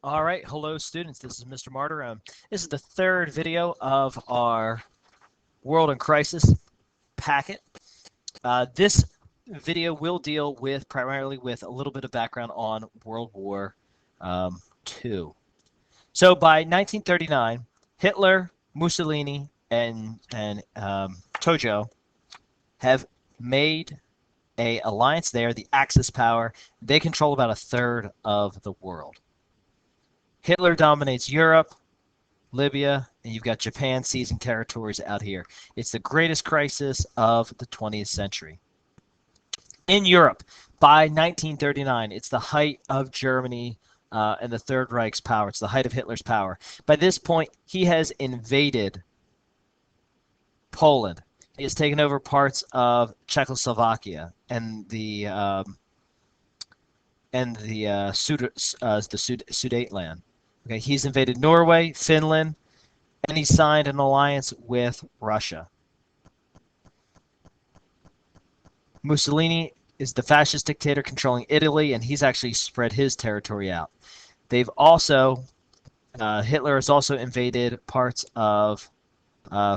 All right, hello students, this is Mr. Martyr. This is the third video of our World in Crisis packet. This video will deal with primarily with a little bit of background on World War II. So by 1939, Hitler, Mussolini, and Tojo have made a alliance. They are the Axis power. They control about a third of the world. Hitler dominates Europe, Libya, and you've got Japan seizing territories out here. It's the greatest crisis of the 20th century. In Europe, by 1939, it's the height of Germany and the Third Reich's power. It's the height of Hitler's power. By this point, he has invaded Poland. He has taken over parts of Czechoslovakia and the Sudetenland. Okay, he's invaded Norway, Finland, and he signed an alliance with Russia. Mussolini is the fascist dictator controlling Italy, and he's actually spread his territory out. They've also, Hitler has also invaded parts of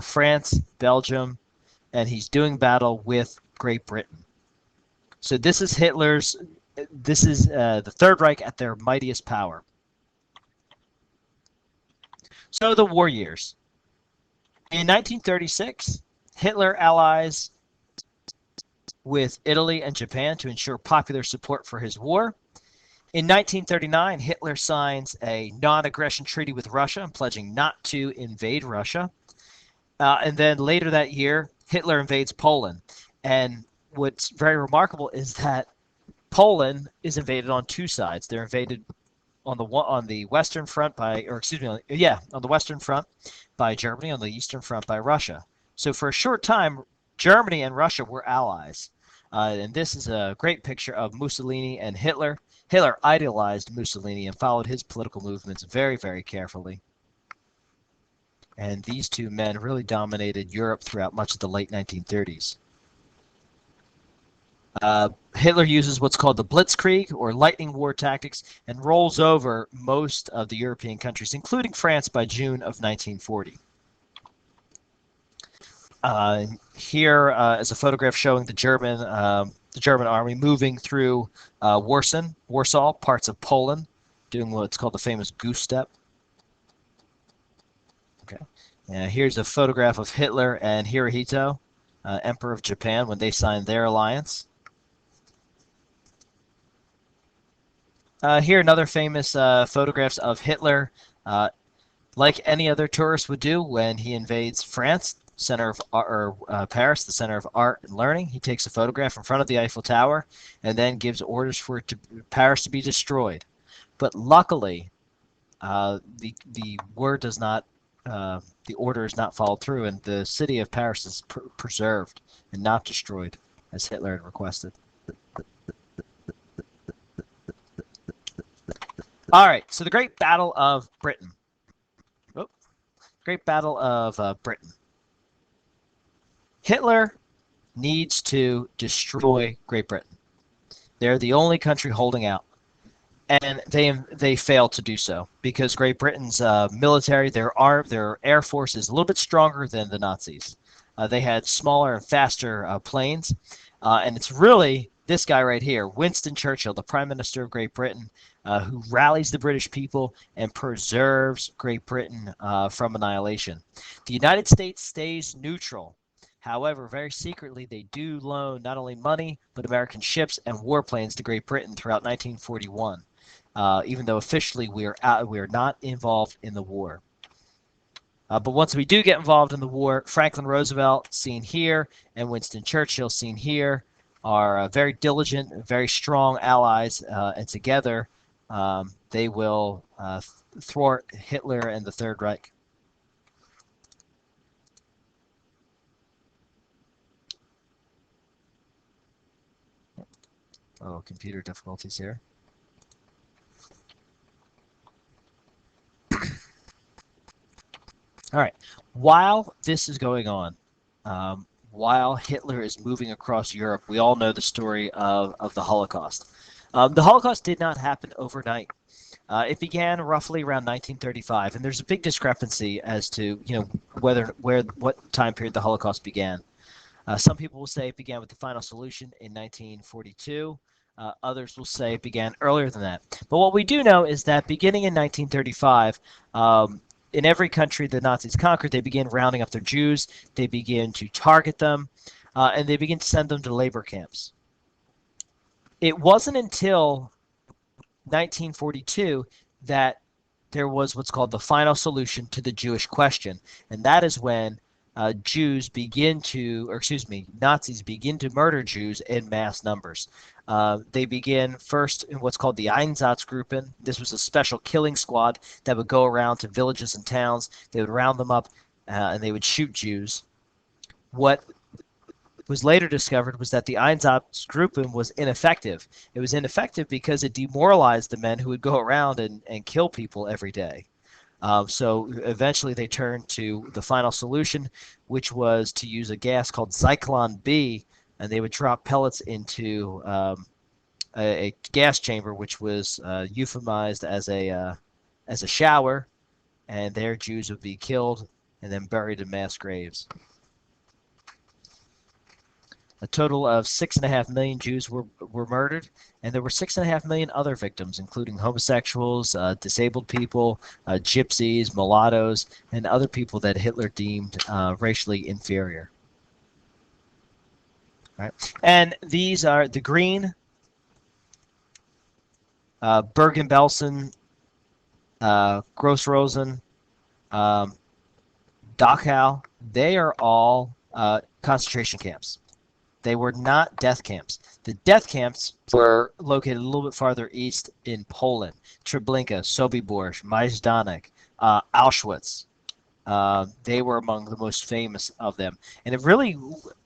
France, Belgium, and he's doing battle with Great Britain. So this is the Third Reich at their mightiest power. So the war years. In 1936, Hitler allies with Italy and Japan to ensure popular support for his war. In 1939, Hitler signs a non-aggression treaty with Russia, pledging not to invade Russia. And then later that year, Hitler invades Poland. And what's very remarkable is that Poland is invaded on two sides. They're invaded on the western front by, or excuse me, on the western front by Germany, on the eastern front by Russia. So for a short time, Germany and Russia were allies. And this is a great picture of Mussolini and Hitler. Hitler idolized Mussolini and followed his political movements very, very carefully. And these two men really dominated Europe throughout much of the late 1930s. Hitler uses what's called the Blitzkrieg, or lightning war tactics, and rolls over most of the European countries, including France, by June of 1940. Here is a photograph showing the German army moving through Warsaw, parts of Poland, doing what's called the famous goose step. Okay. Here's a photograph of Hitler and Hirohito, Emperor of Japan, when they signed their alliance. Here, another famous photographs of Hitler, like any other tourist would do when he invades France, center of Paris, the center of art and learning. He takes a photograph in front of the Eiffel Tower and then gives orders for Paris to be destroyed. But luckily, the word does not, the order is not followed through, and the city of Paris is preserved and not destroyed, as Hitler had requested. All right, so the Great Battle of Britain. Great Battle of Britain. Hitler needs to destroy Great Britain. They're the only country holding out, and they fail to do so because Great Britain's military, their air force is a little bit stronger than the Nazis. They had smaller and faster planes, and it's really this guy right here, Winston Churchill, the Prime Minister of Great Britain, who rallies the British people and preserves Great Britain from annihilation. The United States stays neutral. However, very secretly, they do loan not only money, but American ships and warplanes to Great Britain throughout 1941, even though officially we are not involved in the war. But once we do get involved in the war, Franklin Roosevelt, seen here, and Winston Churchill, seen here, are very diligent, very strong allies, and together they will thwart Hitler and the Third Reich. Oh, computer difficulties here. All right. While this is going on, while Hitler is moving across Europe, we all know the story of the Holocaust. The Holocaust did not happen overnight. It began roughly around 1935, and there's a big discrepancy as to what time period the Holocaust began. Some people will say it began with the final solution in 1942. Others will say it began earlier than that. But what we do know is that beginning in 1935, in every country the Nazis conquered, they began rounding up their Jews. They began to target them, and they began to send them to labor camps. It wasn't until 1942 that there was what's called the final solution to the Jewish question, and that is when Nazis begin to murder Jews in mass numbers. They began first in what's called the Einsatzgruppen. This was a special killing squad that would go around to villages and towns. They would round them up and they would shoot Jews. What was later discovered was that the Einsatzgruppen was ineffective. It was ineffective because it demoralized the men who would go around and kill people every day. So eventually they turned to the final solution, which was to use a gas called Zyklon B, and they would drop pellets into a gas chamber, which was euphemized as a shower, and there Jews would be killed and then buried in mass graves. A total of 6.5 million Jews were murdered, and there were 6.5 million other victims, including homosexuals, disabled people, gypsies, mulattoes, and other people that Hitler deemed racially inferior. All right. And these are the green, Bergen-Belsen, Gross-Rosen, Dachau. They are all concentration camps. They were not death camps. The death camps were located a little bit farther east in Poland. Treblinka, Sobibor, Majdanek, Auschwitz. They were among the most famous of them. And it really,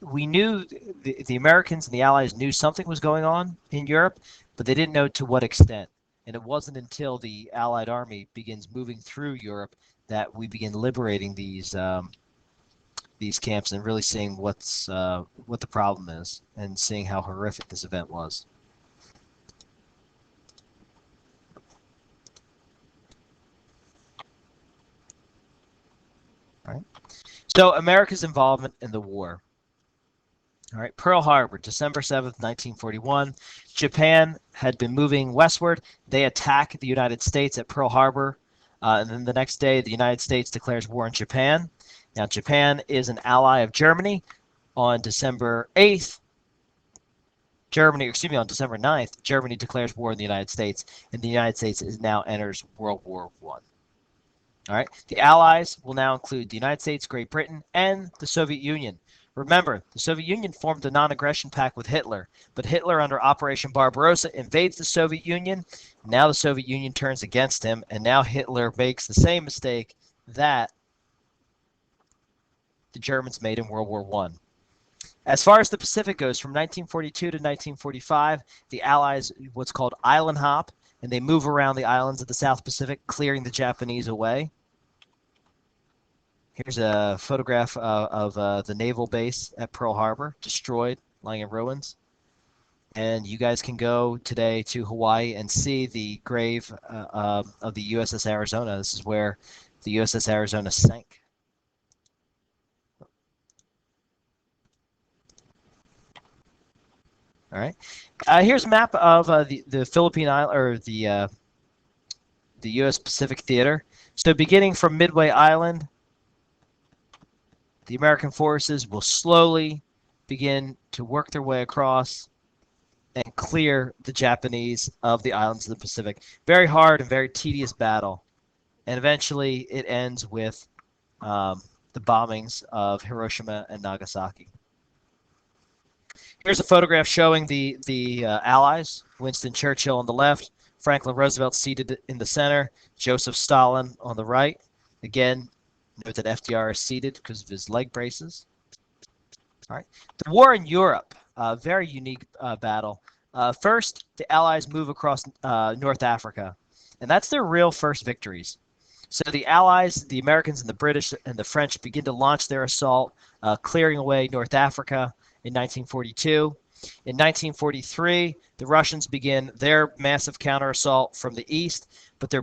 we knew, the Americans and the Allies knew something was going on in Europe, but they didn't know to what extent. And it wasn't until the Allied army begins moving through Europe that we begin liberating these camps and really seeing what the problem is and seeing how horrific this event was. All right. So America's involvement in the war. All right, Pearl Harbor, December 7th, 1941. Japan had been moving westward. They attack the United States at Pearl Harbor. And then the next day, the United States declares war on Japan. Now, Japan is an ally of Germany. On December 8th, on December 9th, Germany declares war on the United States, and the United States now enters World War I. All right, the Allies will now include the United States, Great Britain, and the Soviet Union. Remember, the Soviet Union formed a non-aggression pact with Hitler, but Hitler, under Operation Barbarossa, invades the Soviet Union. Now the Soviet Union turns against him, and now Hitler makes the same mistake that the Germans made in World War I. As far as the Pacific goes, from 1942 to 1945, the Allies what's called island hop, and they move around the islands of the South Pacific, clearing the Japanese away. Here's a photograph of the naval base at Pearl Harbor, destroyed, lying in ruins. And you guys can go today to Hawaii and see the grave of the USS Arizona. This is where the USS Arizona sank. All right. Here's a map of the Philippine Island, or the U.S. Pacific Theater. So beginning from Midway Island, the American forces will slowly begin to work their way across and clear the Japanese of the islands of the Pacific. Very hard and very tedious battle. And eventually it ends with the bombings of Hiroshima and Nagasaki. Here's a photograph showing the Allies. Winston Churchill on the left, Franklin Roosevelt seated in the center, Joseph Stalin on the right. Again, note that FDR is seated because of his leg braces. All right. The war in Europe, very unique battle. First, the Allies move across North Africa, and that's their real first victories. So the Allies, the Americans and the British and the French begin to launch their assault, clearing away North Africa in 1942. In 1943, the Russians begin their massive counterassault from the east, but they're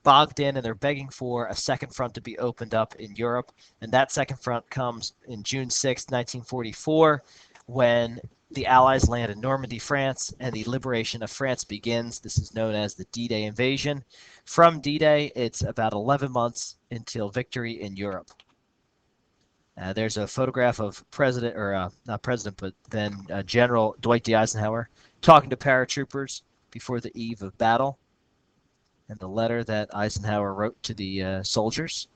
bogged in, and they're begging for a second front to be opened up in Europe. And that second front comes in June 6, 1944, when the Allies land in Normandy, France, and the liberation of France begins. This is known as the D-Day invasion. From D-Day, it's about 11 months until victory in Europe. There's a photograph of not President, but then General Dwight D. Eisenhower talking to paratroopers before the eve of battle, and the letter that Eisenhower wrote to the soldiers.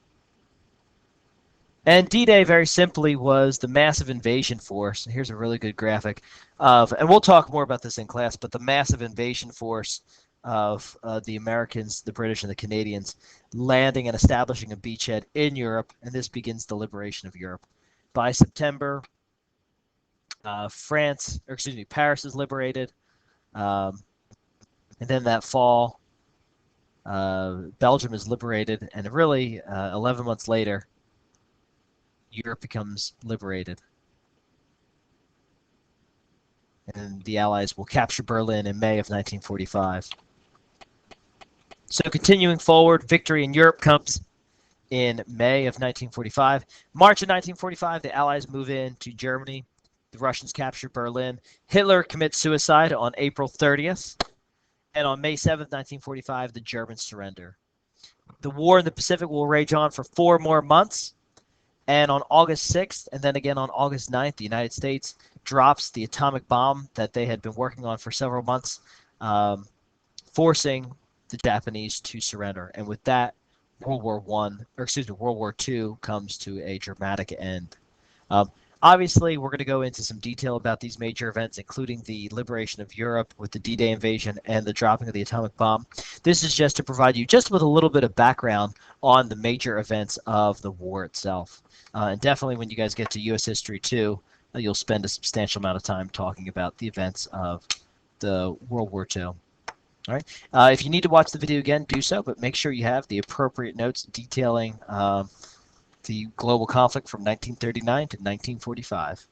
And D-Day, very simply, was the massive invasion force. Here's a really good graphic of, and we'll talk more about this in class, but the massive invasion force of the Americans, the British, and the Canadians landing and establishing a beachhead in Europe, and this begins the liberation of Europe. By September, Paris is liberated, and then that fall, Belgium is liberated, and really, 11 months later, Europe becomes liberated. And the Allies will capture Berlin in May of 1945. So continuing forward, victory in Europe comes in May of 1945. March of 1945, the Allies move into Germany. The Russians capture Berlin. Hitler commits suicide on April 30th. And on May 7th, 1945, the Germans surrender. The war in the Pacific will rage on for 4 more months. And on August 6th, and then again on August 9th, the United States drops the atomic bomb that they had been working on for several months, forcing the Japanese to surrender. And with that, World War II comes to a dramatic end. Obviously, we're going to go into some detail about these major events, including the liberation of Europe with the D-Day invasion and the dropping of the atomic bomb. This is just to provide you just with a little bit of background on the major events of the war itself. And definitely when you guys get to U.S. History 2, you'll spend a substantial amount of time talking about the events of the World War II. All right. If you need to watch the video again, do so, but make sure you have the appropriate notes detailing the global conflict from 1939 to 1945.